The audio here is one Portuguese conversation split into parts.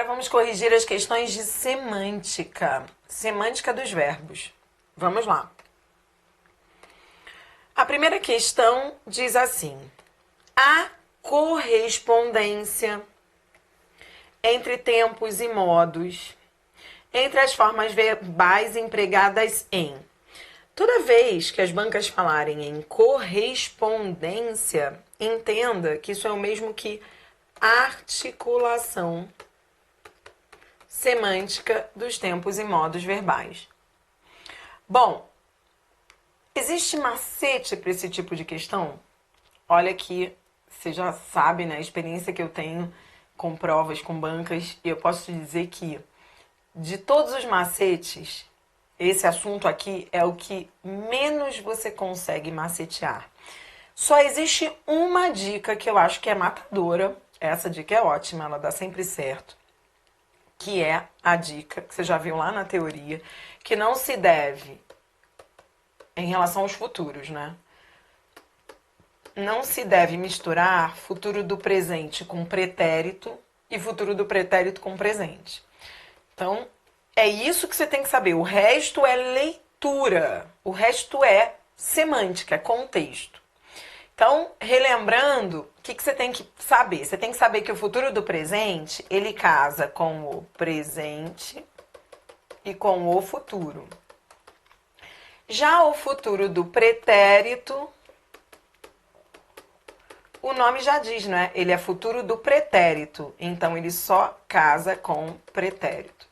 vamos corrigir as questões de semântica. Semântica dos verbos. Vamos lá. A primeira questão diz assim: a correspondência entre tempos e modos, entre as formas verbais empregadas em. Toda vez que as bancas falarem em correspondência, entenda que isso é o mesmo que articulação semântica dos tempos e modos verbais. Bom, existe macete para esse tipo de questão? Olha que você já sabe, né, a experiência que eu tenho com provas, com bancas, e eu posso te dizer que de todos os macetes, esse assunto aqui é o que menos você consegue macetear. Só existe uma dica que eu acho que é matadora. Essa dica é ótima, ela dá sempre certo. Que é a dica que você já viu lá na teoria, que não se deve, em relação aos futuros, né? Não se deve misturar futuro do presente com pretérito e futuro do pretérito com presente. Então, é isso que você tem que saber. O resto é leitura. O resto é semântica, é contexto. Então, relembrando, o que você tem que saber? Você tem que saber que o futuro do presente, ele casa com o presente e com o futuro. Já o futuro do pretérito, o nome já diz, né? Ele é futuro do pretérito, então ele só casa com pretérito.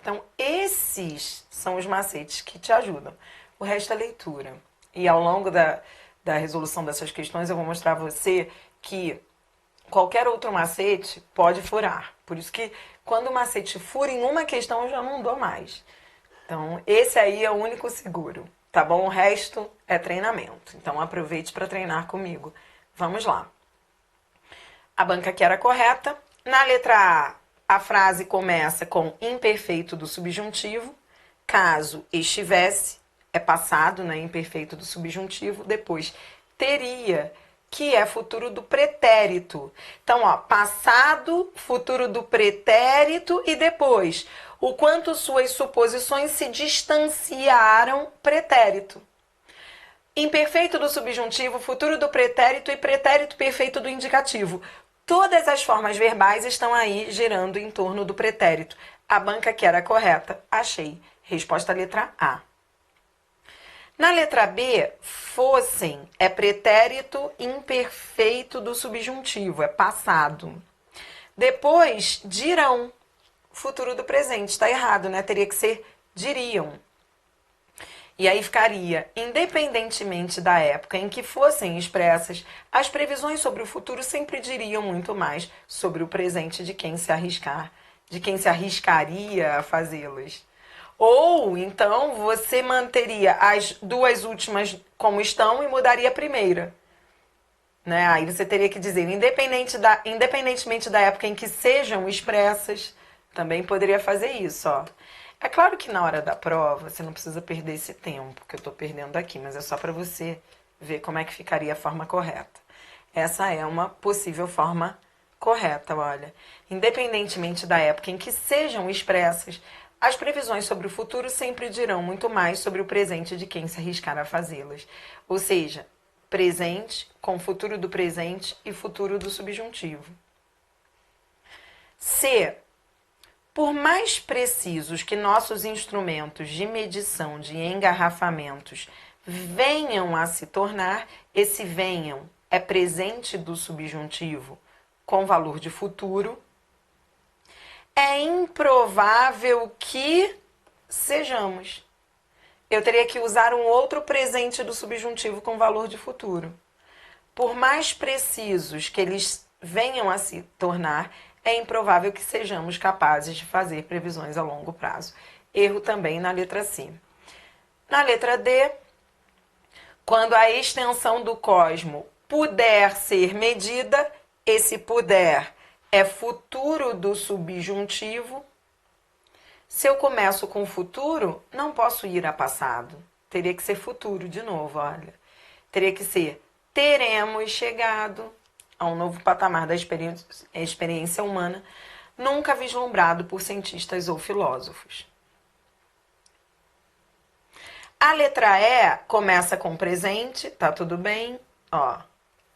Então, esses são os macetes que te ajudam. O resto é leitura. E ao longo da resolução dessas questões, eu vou mostrar a você que qualquer outro macete pode furar. Por isso que quando o macete fura em uma questão, eu já não dou mais. Então, esse aí é o único seguro, tá bom? O resto é treinamento. Então, aproveite para treinar comigo. Vamos lá. A banca aqui era correta. Na letra a frase começa com imperfeito do subjuntivo. Caso estivesse, é passado, né? Imperfeito do subjuntivo. Depois, teria, que é futuro do pretérito. Então, ó, passado, futuro do pretérito e depois, o quanto suas suposições se distanciaram pretérito. Imperfeito do subjuntivo, futuro do pretérito e pretérito perfeito do indicativo. Todas as formas verbais estão aí girando em torno do pretérito. A banca que era correta, achei. Resposta letra A. Na letra B, fossem é pretérito imperfeito do subjuntivo, é passado. Depois, dirão, futuro do presente, está errado, né? Teria que ser diriam. E aí ficaria, independentemente da época em que fossem expressas, as previsões sobre o futuro sempre diriam muito mais sobre o presente de quem se arriscaria a fazê-las. Ou, então, você manteria as duas últimas como estão e mudaria a primeira. Né? Aí você teria que dizer, independentemente da época em que sejam expressas, também poderia fazer isso, ó. É claro que na hora da prova, você não precisa perder esse tempo que eu estou perdendo aqui, mas é só para você ver como é que ficaria a forma correta. Essa é uma possível forma correta, olha. Independentemente da época em que sejam expressas, as previsões sobre o futuro sempre dirão muito mais sobre o presente de quem se arriscar a fazê-las. Ou seja, presente com futuro do presente e futuro do subjuntivo. C. Por mais precisos que nossos instrumentos de medição de engarrafamentos venham a se tornar, esse venham é presente do subjuntivo com valor de futuro, é improvável que sejamos. Eu teria que usar um outro presente do subjuntivo com valor de futuro. Por mais precisos que eles venham a se tornar, é improvável que sejamos capazes de fazer previsões a longo prazo. Erro também na letra C. Na letra D, quando a extensão do cosmo puder ser medida, esse puder é futuro do subjuntivo. Se eu começo com futuro, não posso ir a passado. Teria que ser futuro de novo, olha. Teria que ser teremos chegado a um novo patamar da experiência humana nunca vislumbrado por cientistas ou filósofos. A letra E começa com presente, tá tudo bem? Ó,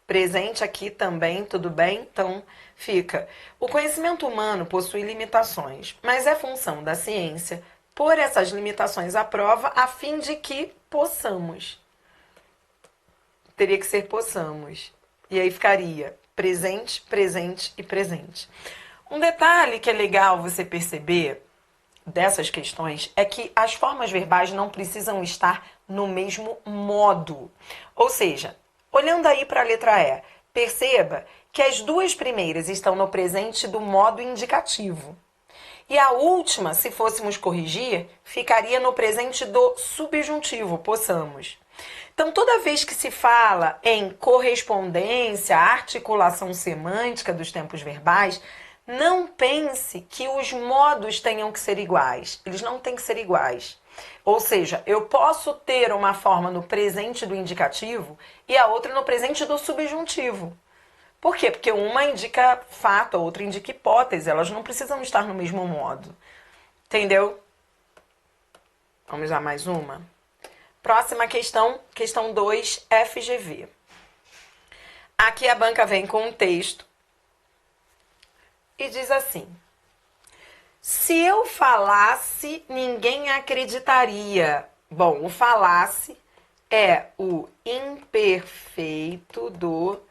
presente aqui também, tudo bem? Então, fica. O conhecimento humano possui limitações, mas é função da ciência pôr essas limitações à prova a fim de que possamos. Teria que ser possamos. E aí ficaria presente, presente e presente. Um detalhe que é legal você perceber dessas questões é que as formas verbais não precisam estar no mesmo modo. Ou seja, olhando aí para a letra E, perceba que as duas primeiras estão no presente do modo indicativo. E a última, se fôssemos corrigir, ficaria no presente do subjuntivo, possamos. Então, toda vez que se fala em correspondência, articulação semântica dos tempos verbais, não pense que os modos tenham que ser iguais. Eles não têm que ser iguais. Ou seja, eu posso ter uma forma no presente do indicativo e a outra no presente do subjuntivo. Por quê? Porque uma indica fato, a outra indica hipótese. Elas não precisam estar no mesmo modo. Entendeu? Vamos lá, mais uma. Próxima questão, questão 2, FGV. Aqui a banca vem com um texto e diz assim: se eu falasse, ninguém acreditaria. Bom, o falasse é o imperfeito do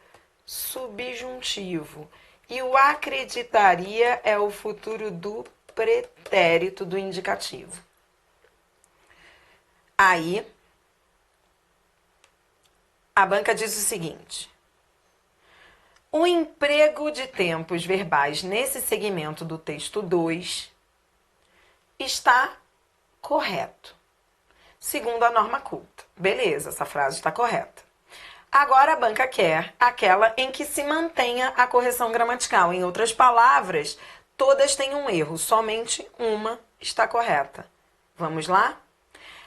subjuntivo. E o acreditaria é o futuro do pretérito do indicativo. Aí, a banca diz o seguinte: o emprego de tempos verbais nesse segmento do texto 2 está correto, segundo a norma culta. Beleza, essa frase está correta. Agora a banca quer aquela em que se mantenha a correção gramatical. Em outras palavras, todas têm um erro, somente uma está correta. Vamos lá?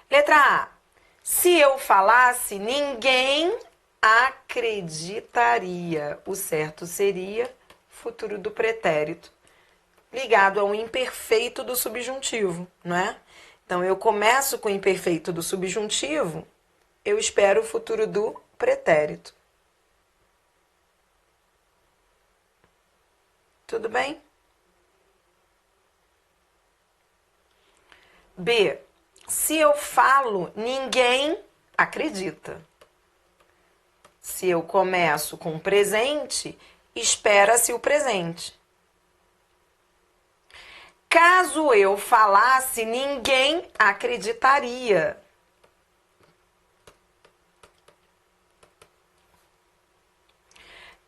Letra A. Se eu falasse, ninguém acreditaria. O certo seria futuro do pretérito, ligado ao imperfeito do subjuntivo, não é? Então, eu começo com o imperfeito do subjuntivo, eu espero o futuro do pretérito. Tudo bem? B. Se eu falo, ninguém acredita. Se eu começo com presente, espera-se o presente. Caso eu falasse, ninguém acreditaria.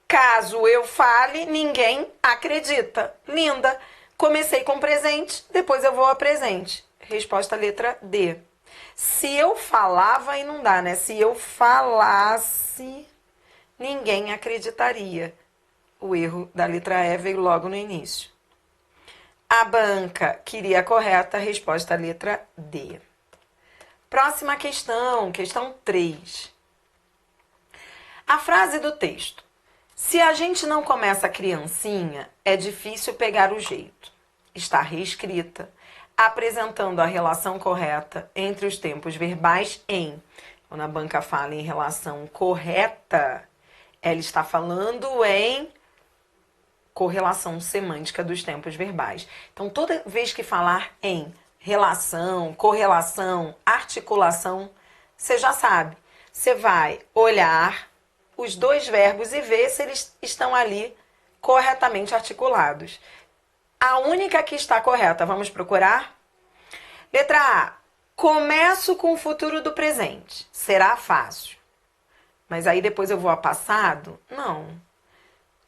Caso eu fale, ninguém acredita. Linda. Comecei com presente, depois eu vou a presente. Resposta letra D. Se eu falava, aí não dá, né? Se eu falasse, ninguém acreditaria. O erro da letra E veio logo no início. A banca queria a correta, resposta letra D. Próxima questão, questão 3. A frase do texto: se a gente não começa a criancinha, é difícil pegar o jeito. Está reescrita, apresentando a relação correta entre os tempos verbais em. Quando a banca fala em relação correta, ela está falando em correlação semântica dos tempos verbais. Então, toda vez que falar em relação, correlação, articulação, você já sabe. Você vai olhar os dois verbos e ver se eles estão ali corretamente articulados. A única que está correta, vamos procurar? Letra A. Começo com o futuro do presente. Será fácil. Mas aí depois eu vou a passado? Não.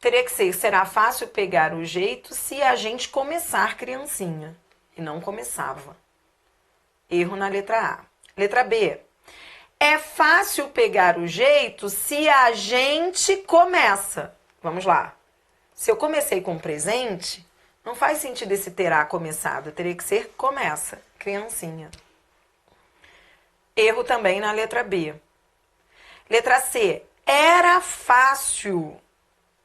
Teria que ser, será fácil pegar o jeito se a gente começar criancinha. E não começava. Erro na letra A. Letra B. É fácil pegar o jeito se a gente começa. Vamos lá. Se eu comecei com presente, não faz sentido esse terá começado. Teria que ser começa, criancinha. Erro também na letra B. Letra C. Era fácil.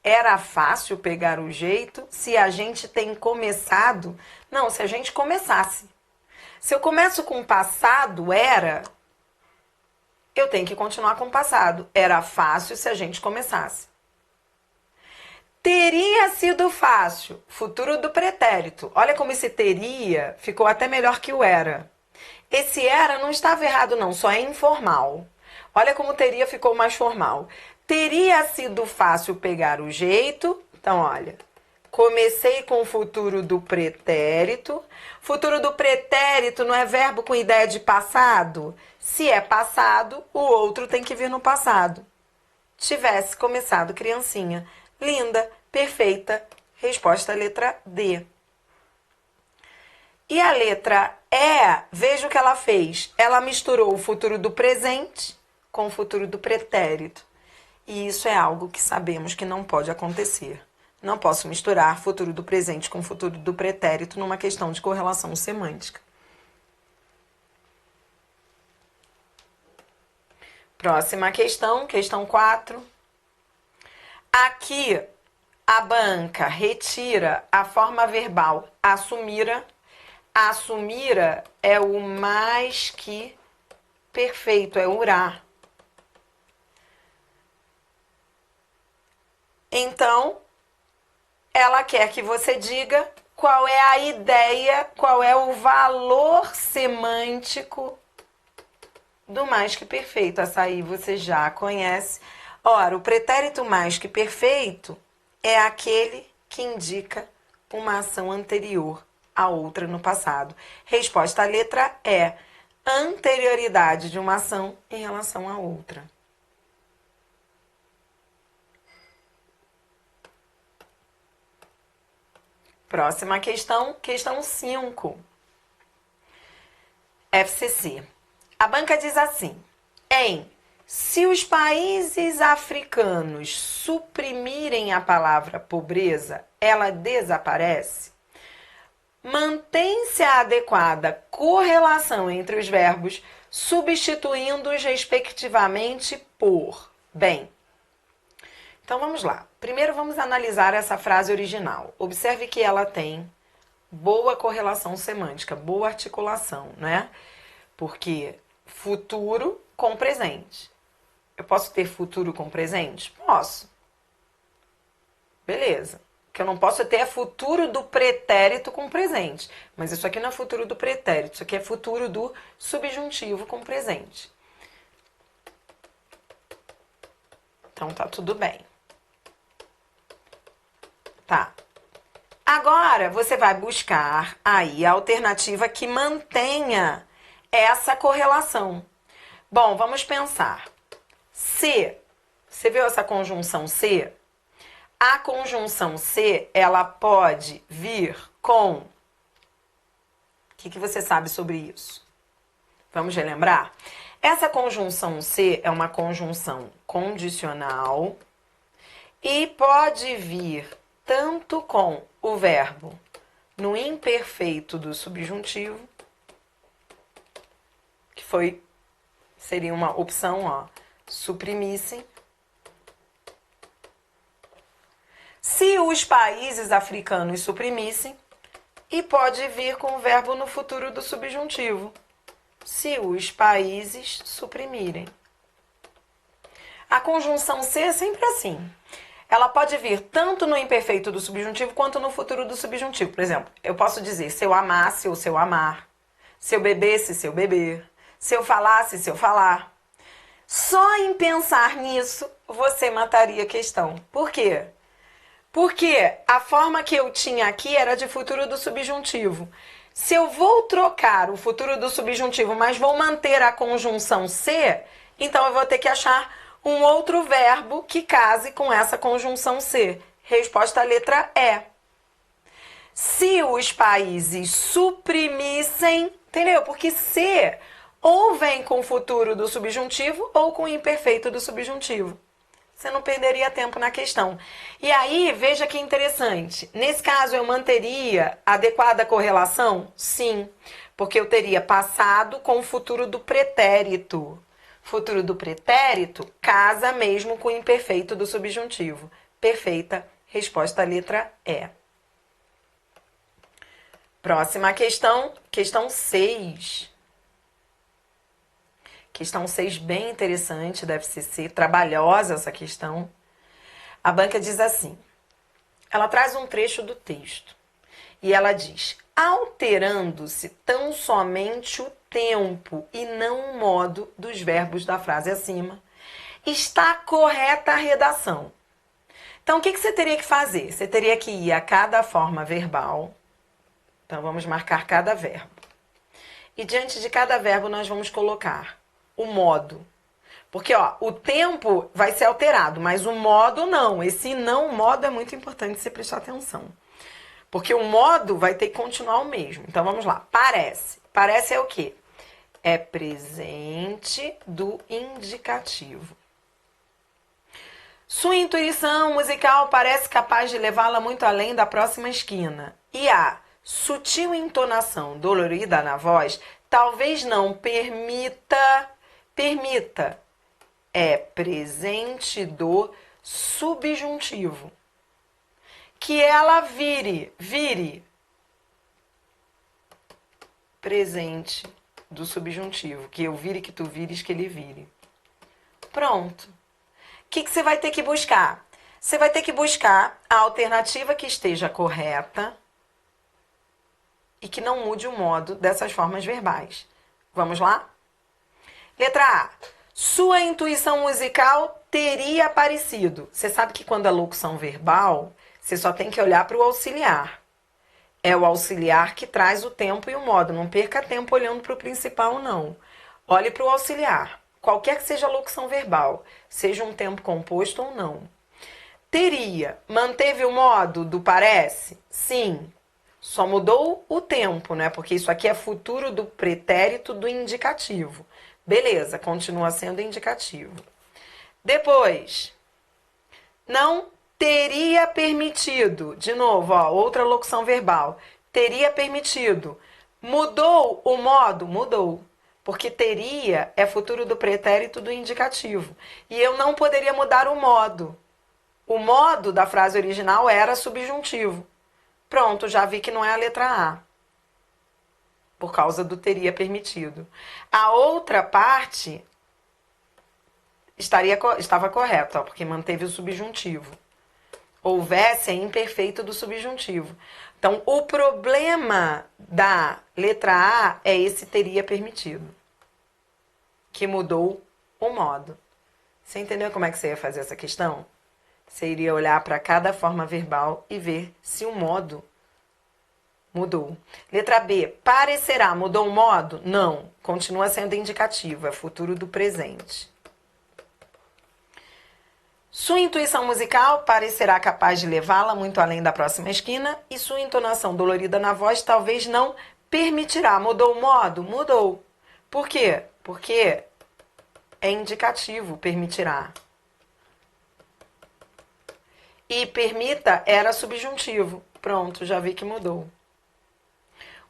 Era fácil pegar o jeito se a gente tem começado. Não, se a gente começasse. Se eu começo com o passado, era, eu tenho que continuar com o passado. Era fácil se a gente começasse. Teria sido fácil. Futuro do pretérito. Olha como esse teria ficou até melhor que o era. Esse era não estava errado, não, só é informal. Olha como teria ficou mais formal. Teria sido fácil pegar o jeito. Então, olha. Comecei com o futuro do pretérito. Futuro do pretérito não é verbo com ideia de passado? Se é passado, o outro tem que vir no passado. Tivesse começado criancinha. Linda, perfeita. Resposta letra D. E a letra E, veja o que ela fez. Ela misturou o futuro do presente com o futuro do pretérito. E isso é algo que sabemos que não pode acontecer. Não posso misturar futuro do presente com futuro do pretérito numa questão de correlação semântica. Próxima questão, questão 4. Aqui, a banca retira a forma verbal assumira. Assumira é o mais que perfeito, é urá. Então, ela quer que você diga qual é a ideia, qual é o valor semântico do mais que perfeito. Essa aí você já conhece. Ora, o pretérito mais que perfeito é aquele que indica uma ação anterior a outra no passado. Resposta à letra E. Anterioridade de uma ação em relação a outra. Próxima questão, questão 5. FCC. A banca diz assim: se os países africanos suprimirem a palavra pobreza, ela desaparece? Mantém-se a adequada correlação entre os verbos, substituindo-os respectivamente por. Bem, então vamos lá. Primeiro vamos analisar essa frase original. Observe que ela tem boa correlação semântica, boa articulação, né? Porque futuro com presente. Eu posso ter futuro com presente? Posso. Beleza. O que eu não posso ter é futuro do pretérito com presente. Mas isso aqui não é futuro do pretérito, isso aqui é futuro do subjuntivo com presente. Então tá tudo bem. Tá. Agora você vai buscar aí a alternativa que mantenha essa correlação. Bom, vamos pensar. Se, você viu essa conjunção se? A conjunção se, ela pode vir com... O que você sabe sobre isso? Vamos relembrar? Essa conjunção se é uma conjunção condicional e pode vir tanto com o verbo no imperfeito do subjuntivo, que seria uma opção, ó, suprimissem. Se os países africanos suprimissem, e pode vir com o verbo no futuro do subjuntivo, se os países suprimirem. A conjunção se é sempre assim. Ela pode vir tanto no imperfeito do subjuntivo quanto no futuro do subjuntivo. Por exemplo, eu posso dizer se eu amasse ou se eu amar, se eu bebesse, se eu beber, se eu falasse, se eu falar. Só em pensar nisso, você mataria a questão. Por quê? Porque a forma que eu tinha aqui era de futuro do subjuntivo. Se eu vou trocar o futuro do subjuntivo, mas vou manter a conjunção se, então eu vou ter que achar um outro verbo que case com essa conjunção se. Resposta à letra E. Se os países suprimissem, entendeu? Porque se ou vem com o futuro do subjuntivo ou com o imperfeito do subjuntivo. Você não perderia tempo na questão. E aí, veja que interessante. Nesse caso, eu manteria adequada correlação? Sim, porque eu teria passado com o futuro do pretérito. Futuro do pretérito casa mesmo com o imperfeito do subjuntivo. perfeita. Resposta à letra E. Próxima questão, questão 6. Questão 6 bem interessante, deve ser trabalhosa essa questão. A banca diz assim, ela traz um trecho do texto e ela diz, alterando-se tão somente o tempo e não o modo dos verbos da frase acima, está correta a redação. Então, o que você teria que fazer? Você teria que ir a cada forma verbal. Então, vamos marcar cada verbo. E diante de cada verbo, nós vamos colocar o modo. Porque, ó, o tempo vai ser alterado, mas o modo não. Esse não modo é muito importante você prestar atenção. Porque o modo vai ter que continuar o mesmo. Então, vamos lá. Parece. Parece é o quê? É presente do indicativo. Sua intuição musical parece capaz de levá-la muito além da próxima esquina. E a sutil entonação dolorida na voz talvez não permita, é presente do subjuntivo. Que ela vire, presente do subjuntivo. Que eu vire, que tu vires, que ele vire. Pronto. O que você vai ter que buscar? Você vai ter que buscar a alternativa que esteja correta e que não mude o modo dessas formas verbais. Vamos lá? Letra A. Sua intuição musical teria aparecido. Você sabe que quando a locução verbal, você só tem que olhar para o auxiliar. É o auxiliar que traz o tempo e o modo. Não perca tempo olhando para o principal, não. Olhe para o auxiliar. Qualquer que seja a locução verbal, seja um tempo composto ou não. Teria. Manteve o modo do parece? Sim. Só mudou o tempo, né? Porque isso aqui é futuro do pretérito do indicativo. Beleza, continua sendo indicativo. Depois, não teria permitido. De novo, ó, outra locução verbal. Teria permitido. Mudou o modo? Mudou. Porque teria é futuro do pretérito do indicativo. E eu não poderia mudar o modo. O modo da frase original era subjuntivo. Pronto, já vi que não é a letra A. Por causa do teria permitido. A outra parte estava correta, ó, porque manteve o subjuntivo. Houvesse é imperfeito do subjuntivo. Então, o problema da letra A é esse teria permitido, que mudou o modo. Você entendeu como é que você ia fazer essa questão? Você iria olhar para cada forma verbal e ver se o modo mudou. Letra B. Parecerá. Mudou o modo? Não. Continua sendo indicativo. É futuro do presente. Sua intuição musical parecerá capaz de levá-la muito além da próxima esquina e sua entonação dolorida na voz talvez não permitirá. Mudou o modo? Mudou. Por quê? Porque é indicativo, permitirá. E permita era subjuntivo. Pronto, já vi que mudou.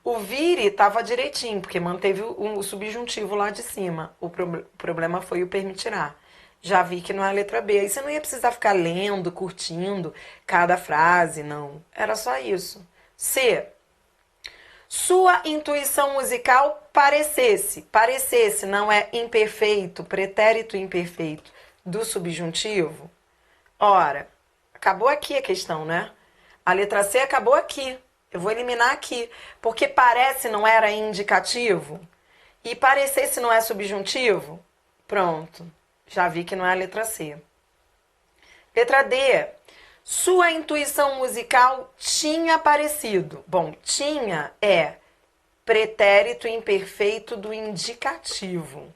O vire estava direitinho, porque manteve o subjuntivo lá de cima. O problema foi o permitirá. Já vi que não é a letra B. Aí você não ia precisar ficar lendo, curtindo cada frase, não. Era só isso. C. Sua intuição musical parecesse. Parecesse não é imperfeito, pretérito imperfeito do subjuntivo? Ora, acabou aqui a questão, né? A letra C acabou aqui. Eu vou eliminar aqui. Porque parece não era indicativo? E parecesse não é subjuntivo? Pronto. Já vi que não é a letra C. Letra D. Sua intuição musical tinha aparecido. Bom, tinha é pretérito imperfeito do indicativo.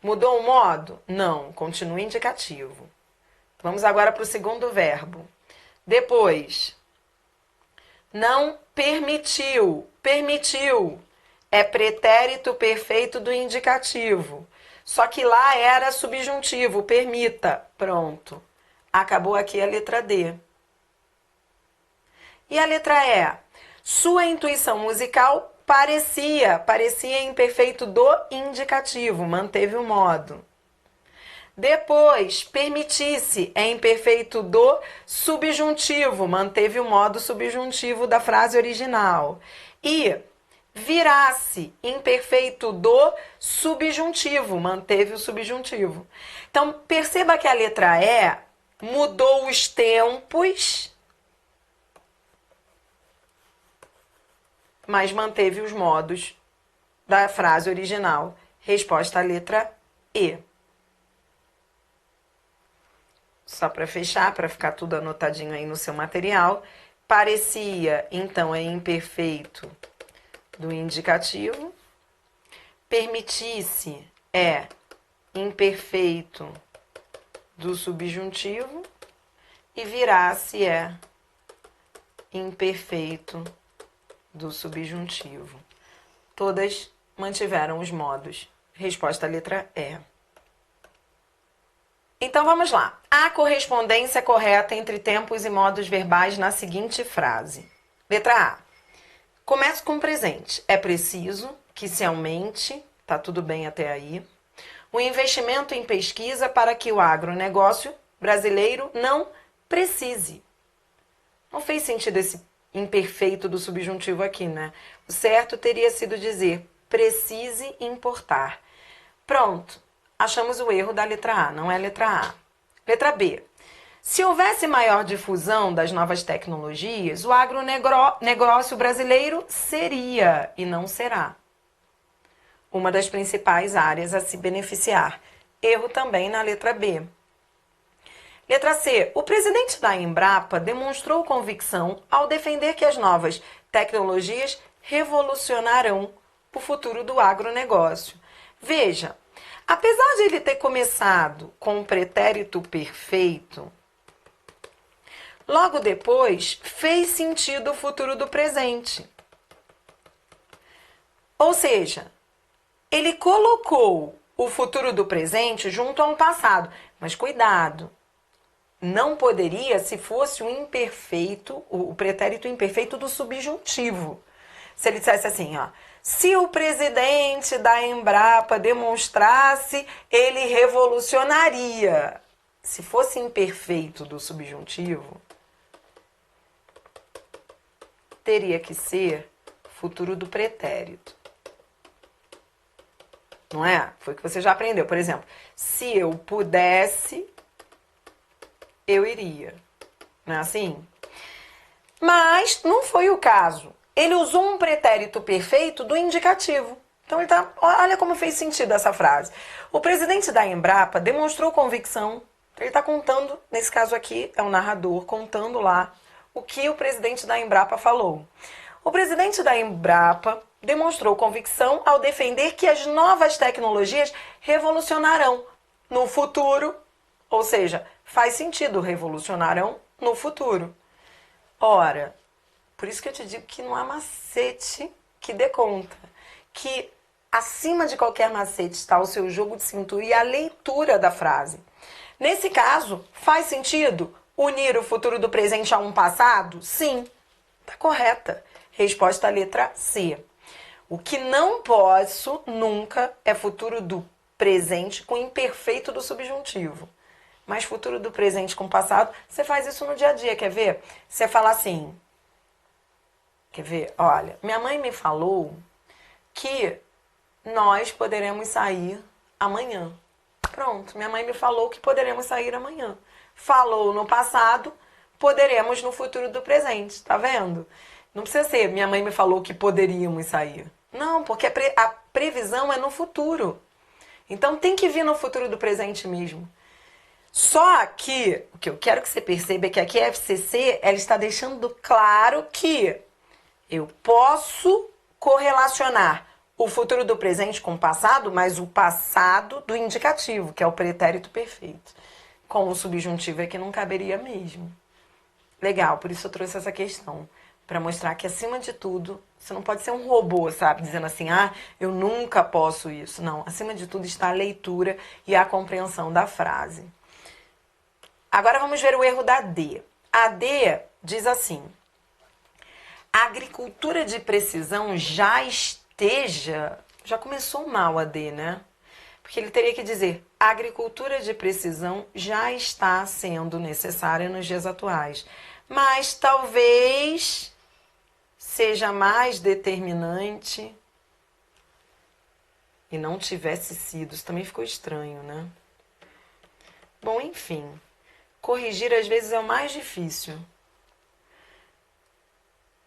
Mudou o modo? Não, continua indicativo. Vamos agora para o segundo verbo. Depois, não permitiu. Permitiu é pretérito perfeito do indicativo. Só que lá era subjuntivo, permita. Pronto. Acabou aqui a letra D. E a letra E? Sua intuição musical parecia imperfeito do indicativo, manteve o modo. Depois, permitisse é imperfeito do subjuntivo, manteve o modo subjuntivo da frase original. E virasse, imperfeito do subjuntivo, manteve o subjuntivo. Então, perceba que a letra E mudou os tempos, mas manteve os modos da frase original. Resposta à letra E. Só para fechar, para ficar tudo anotadinho aí no seu material, parecia, então, é imperfeito do indicativo. Permitisse é imperfeito do subjuntivo. E virasse é imperfeito do subjuntivo. Todas mantiveram os modos. Resposta à letra E. Então vamos lá. A correspondência correta entre tempos e modos verbais na seguinte frase. Letra A. Começo com presente. É preciso que se aumente, tá tudo bem até aí, o investimento em pesquisa para que o agronegócio brasileiro não precise. Não fez sentido esse imperfeito do subjuntivo aqui, né? O certo teria sido dizer precise importar. Pronto. Achamos o erro da letra A, não é a letra A. Letra B. Se houvesse maior difusão das novas tecnologias, o agronegócio brasileiro seria e não será uma das principais áreas a se beneficiar. Erro também na letra B. Letra C. O presidente da Embrapa demonstrou convicção ao defender que as novas tecnologias revolucionarão o futuro do agronegócio. Veja, apesar de ele ter começado com um pretérito perfeito, logo depois fez sentido o futuro do presente. Ou seja, ele colocou o futuro do presente junto a um passado. Mas cuidado, não poderia se fosse um imperfeito, o pretérito imperfeito do subjuntivo. Se ele dissesse assim, ó, se o presidente da Embrapa demonstrasse, ele revolucionaria. Se fosse imperfeito do subjuntivo, teria que ser futuro do pretérito. Não é? Foi o que você já aprendeu. Por exemplo, se eu pudesse, eu iria. Não é assim? Mas não foi o caso. Ele usou um pretérito perfeito do indicativo. Então, olha como fez sentido essa frase. O presidente da Embrapa demonstrou convicção. Ele está contando, nesse caso aqui, é o narrador, contando lá o que o presidente da Embrapa falou. O presidente da Embrapa demonstrou convicção ao defender que as novas tecnologias revolucionarão no futuro, ou seja, faz sentido, revolucionarão no futuro. Ora, por isso que eu te digo que não há macete que dê conta, que acima de qualquer macete está o seu jogo de cintura e a leitura da frase. Nesse caso, faz sentido unir o futuro do presente a um passado? Sim, está correta. Resposta à letra C. O que não posso nunca é futuro do presente com imperfeito do subjuntivo. Mas futuro do presente com passado, você faz isso no dia a dia, quer ver? Você fala assim, quer ver? Olha, minha mãe me falou que nós poderemos sair amanhã. Pronto, minha mãe me falou que poderemos sair amanhã. Falou no passado, poderemos no futuro do presente, tá vendo? Não precisa ser, minha mãe me falou que poderíamos sair. Não, porque a previsão é no futuro. Então tem que vir no futuro do presente mesmo. Só que o que eu quero que você perceba é que aqui a FCC ela está deixando claro que eu posso correlacionar o futuro do presente com o passado, mas o passado do indicativo, que é o pretérito perfeito. Com o subjuntivo é que não caberia mesmo. Legal, por isso eu trouxe essa questão. Para mostrar que, acima de tudo, você não pode ser um robô, sabe? Dizendo assim, ah, eu nunca posso isso. Não, acima de tudo está a leitura e a compreensão da frase. Agora vamos ver o erro da D. A D diz assim, a agricultura de precisão já começou mal a D, né? Porque ele teria que dizer: a agricultura de precisão já está sendo necessária nos dias atuais, mas talvez seja mais determinante e não tivesse sido. Isso também ficou estranho, né? Bom, enfim, corrigir às vezes é o mais difícil.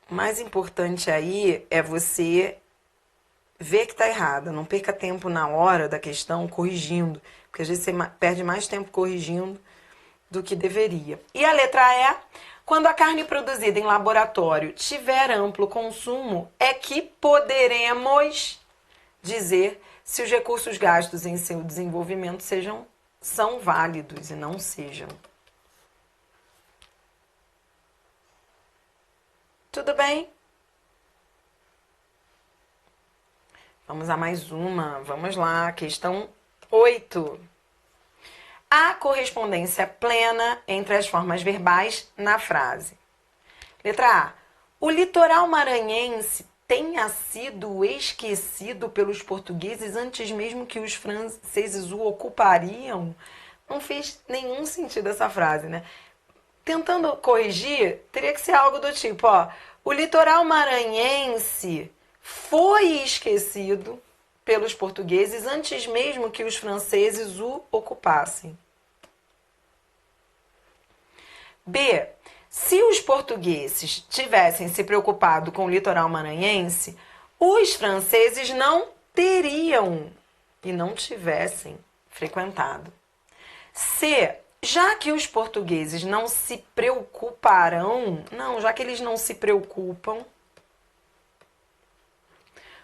O mais importante aí é você ver que está errada. Não perca tempo na hora da questão corrigindo, porque às vezes você perde mais tempo corrigindo do que deveria. E a letra E, quando a carne produzida em laboratório tiver amplo consumo, é que poderemos dizer se os recursos gastos em seu desenvolvimento são válidos e não sejam. Tudo bem? Vamos a mais uma. Vamos lá. Questão 8. Há correspondência plena entre as formas verbais na frase. Letra A. O litoral maranhense tenha sido esquecido pelos portugueses antes mesmo que os franceses o ocupariam. Não fez nenhum sentido essa frase, né? Tentando corrigir, teria que ser algo do tipo, ó, o litoral maranhense foi esquecido pelos portugueses antes mesmo que os franceses o ocupassem. B. Se os portugueses tivessem se preocupado com o litoral maranhense, os franceses não teriam e não tivessem frequentado. C. Já que os portugueses não se preocuparão, já que eles não se preocupam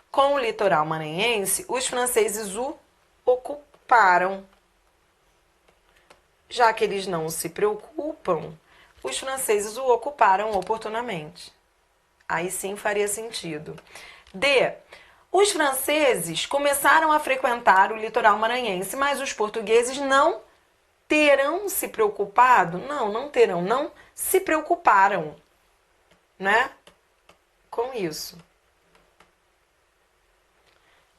com o litoral maranhense, os franceses o ocuparam. Já que eles não se preocupam, os franceses o ocuparam oportunamente. Aí sim faria sentido. D. Os franceses começaram a frequentar o litoral maranhense, mas os portugueses não terão se preocupado? Não terão, não se preocuparam, né? Com isso.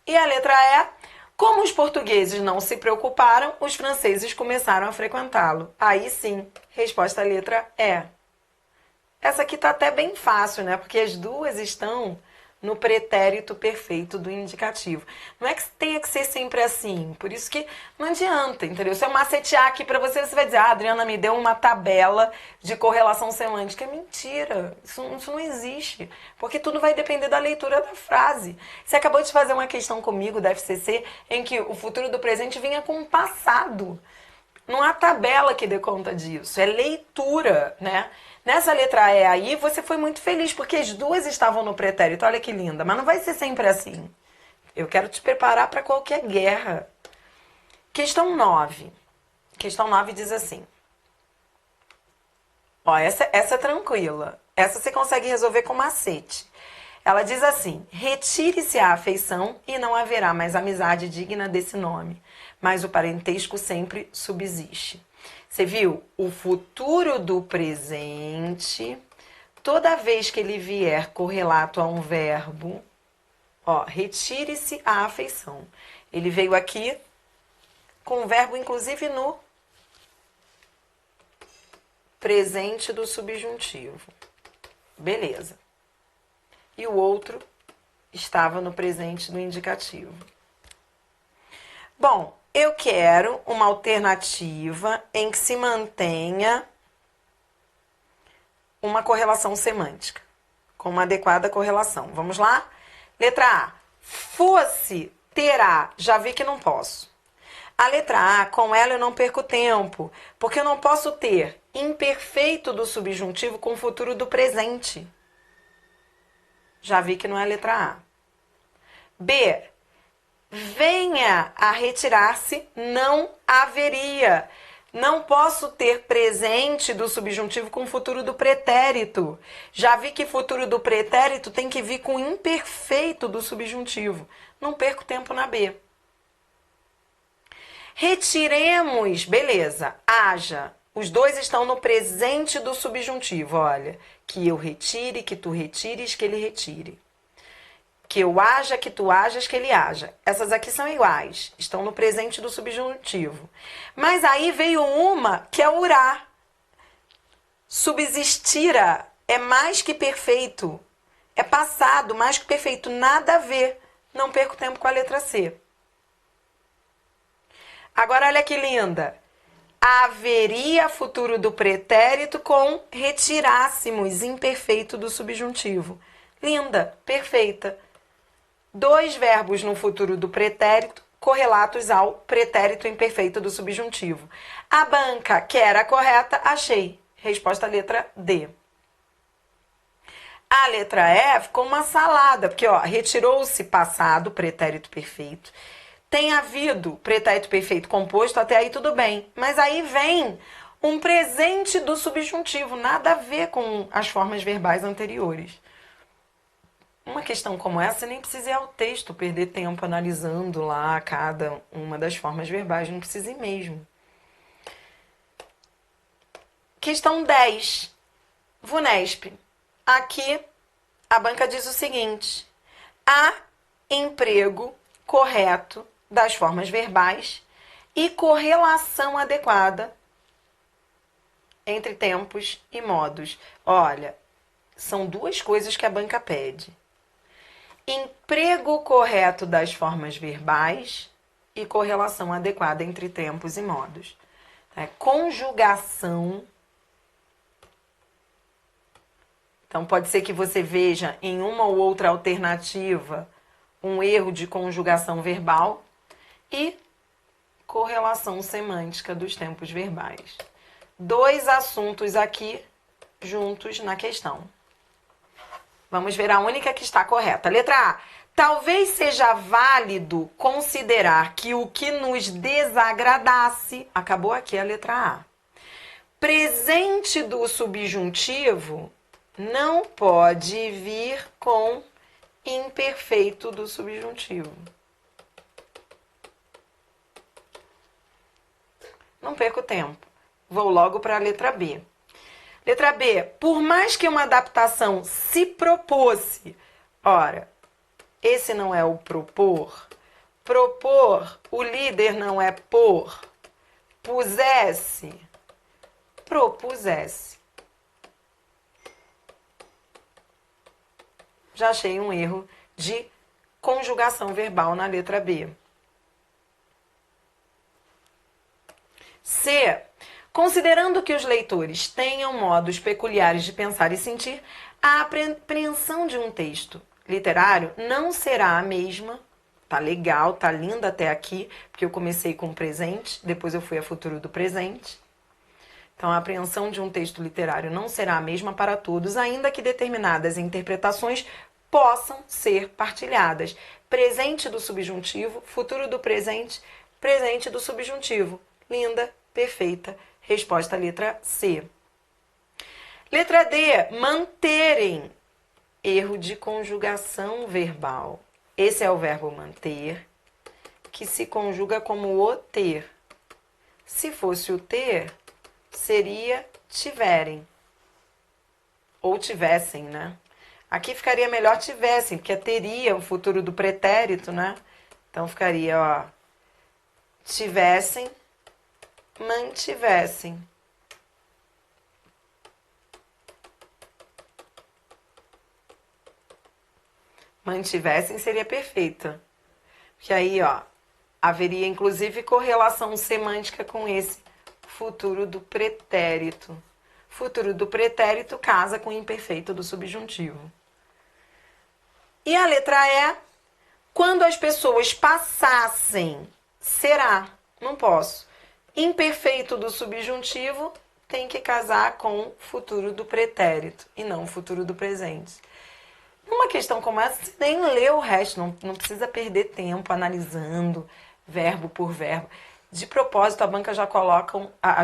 E a letra E, como os portugueses não se preocuparam, os franceses começaram a frequentá-lo. Aí sim, resposta à letra E. Essa aqui tá até bem fácil, né? Porque as duas estão no pretérito perfeito do indicativo. Não é que tenha que ser sempre assim, por isso que não adianta, entendeu? Se eu macetear aqui pra você, você vai dizer, Adriana me deu uma tabela de correlação semântica. É mentira, isso não existe, porque tudo vai depender da leitura da frase. Você acabou de fazer uma questão comigo da FCC em que o futuro do presente vinha com o passado. Não há tabela que dê conta disso, é leitura, né? Nessa letra E aí, você foi muito feliz, porque as duas estavam no pretérito, olha que linda, mas não vai ser sempre assim. Eu quero te preparar para qualquer guerra. Questão 9. Questão 9 diz assim. Ó, essa é tranquila. Essa você consegue resolver com macete. Ela diz assim, retire-se a afeição e não haverá mais amizade digna desse nome, mas o parentesco sempre subsiste. Você viu? O futuro do presente, toda vez que ele vier correlato a um verbo, ó, retire-se a afeição. Ele veio aqui com o verbo, inclusive, no presente do subjuntivo. Beleza. E o outro estava no presente do indicativo. Bom, eu quero uma alternativa em que se mantenha uma correlação semântica, com uma adequada correlação. Vamos lá? Letra A. Fosse, terá. Já vi que não posso. A letra A, com ela eu não perco tempo, porque eu não posso ter imperfeito do subjuntivo com futuro do presente. Já vi que não é a letra A. B. Venha a retirar-se, não haveria. Não posso ter presente do subjuntivo com futuro do pretérito. Já vi que futuro do pretérito tem que vir com imperfeito do subjuntivo. Não perco tempo na B. Retiremos, beleza, haja. Os dois estão no presente do subjuntivo, olha. Que eu retire, que tu retires, que ele retire. Que eu haja, que tu hajas, que ele haja. Essas aqui são iguais. Estão no presente do subjuntivo. Mas aí veio uma que é urá. Subsistira é mais que perfeito. É passado, mais que perfeito. Nada a ver. Não perco tempo com a letra C. Agora, olha que linda. Haveria futuro do pretérito com retirássemos imperfeito do subjuntivo. Linda, perfeita. 2 verbos no futuro do pretérito correlatos ao pretérito imperfeito do subjuntivo. A banca, que era a correta, achei. Resposta letra D. A letra E ficou uma salada, porque ó, retirou-se passado, pretérito perfeito. Tem havido pretérito perfeito composto, até aí tudo bem. Mas aí vem um presente do subjuntivo, nada a ver com as formas verbais anteriores. Uma questão como essa, nem precisa ir ao texto, perder tempo analisando lá cada uma das formas verbais, não precisa ir mesmo. Questão 10. VUNESP. Aqui, a banca diz o seguinte. Há emprego correto das formas verbais e correlação adequada entre tempos e modos. Olha, são 2 coisas que a banca pede. Emprego correto das formas verbais e correlação adequada entre tempos e modos. Conjugação. Então, pode ser que você veja em uma ou outra alternativa um erro de conjugação verbal e correlação semântica dos tempos verbais. 2 assuntos aqui juntos na questão. Vamos ver a única que está correta. Letra A. Talvez seja válido considerar que o que nos desagradasse... Acabou aqui a letra A. Presente do subjuntivo não pode vir com imperfeito do subjuntivo. Não perco tempo. Vou logo para a letra B. Letra B. Por mais que uma adaptação se propôsse... Ora, esse não é o propor. Propor, o líder não é por. Pusesse, propusesse. Já achei um erro de conjugação verbal na letra B. C. Considerando que os leitores tenham modos peculiares de pensar e sentir, a apreensão de um texto literário não será a mesma. Tá legal, tá linda até aqui, porque eu comecei com o presente, depois eu fui a futuro do presente. Então, a apreensão de um texto literário não será a mesma para todos, ainda que determinadas interpretações possam ser partilhadas. Presente do subjuntivo, futuro do presente, presente do subjuntivo. Linda, perfeita. Resposta letra C. Letra D. Manterem. Erro de conjugação verbal. Esse é o verbo manter, que se conjuga como o ter. Se fosse o ter, seria tiverem. Ou tivessem, né? Aqui ficaria melhor tivessem, porque teria o futuro do pretérito, né? Então ficaria, ó, tivessem, mantivessem. Mantivessem seria perfeita. Porque aí, ó, haveria inclusive correlação semântica com esse futuro do pretérito. Futuro do pretérito casa com o imperfeito do subjuntivo. E a letra E, quando as pessoas passassem, será, não posso. Imperfeito do subjuntivo tem que casar com o futuro do pretérito e não o futuro do presente. Numa questão como essa, você nem lê o resto, não precisa perder tempo analisando verbo por verbo. De propósito, as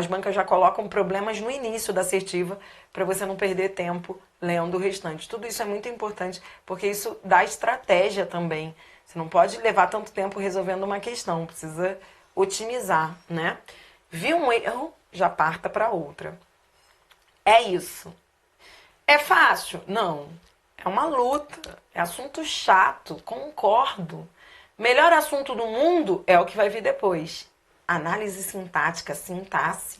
bancas já colocam problemas no início da assertiva para você não perder tempo lendo o restante. Tudo isso é muito importante, porque isso dá estratégia também. Você não pode levar tanto tempo resolvendo uma questão, precisa otimizar, né? Viu um erro, já parta para outra. É isso. É fácil? Não. É uma luta, é assunto chato, concordo. Melhor assunto do mundo é o que vai vir depois. Análise sintática, sintaxe.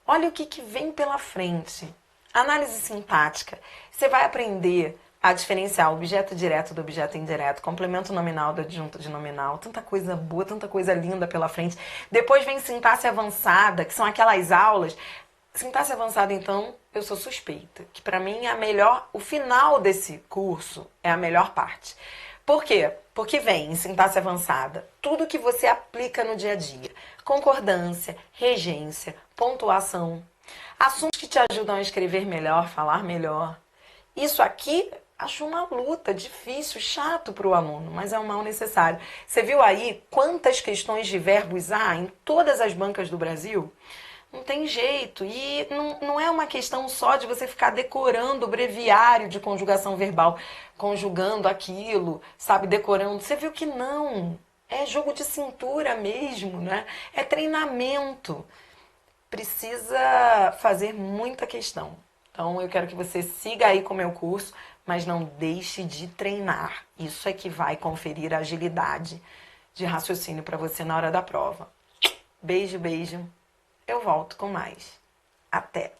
Olha o que vem pela frente. Análise sintática. Você vai aprender a diferenciar o objeto direto do objeto indireto, complemento nominal do adjunto de nominal, tanta coisa boa, tanta coisa linda pela frente. Depois vem sintaxe avançada, que são aquelas aulas. Sintaxe avançada, então, eu sou suspeita, que para mim é a melhor, o final desse curso é a melhor parte. Por quê? Porque vem em sintaxe avançada tudo que você aplica no dia a dia. Concordância, regência, pontuação, assuntos que te ajudam a escrever melhor, falar melhor. Isso aqui acho uma luta, difícil, chato para o aluno, mas é um mal necessário. Você viu aí quantas questões de verbos há em todas as bancas do Brasil? Não tem jeito. E não é uma questão só de você ficar decorando o breviário de conjugação verbal, conjugando aquilo, sabe, decorando. Você viu que não. É jogo de cintura mesmo, né? É treinamento. Precisa fazer muita questão. Então eu quero que você siga aí com o meu curso, mas não deixe de treinar. Isso é que vai conferir agilidade de raciocínio para você na hora da prova. Beijo, beijo. Eu volto com mais. Até!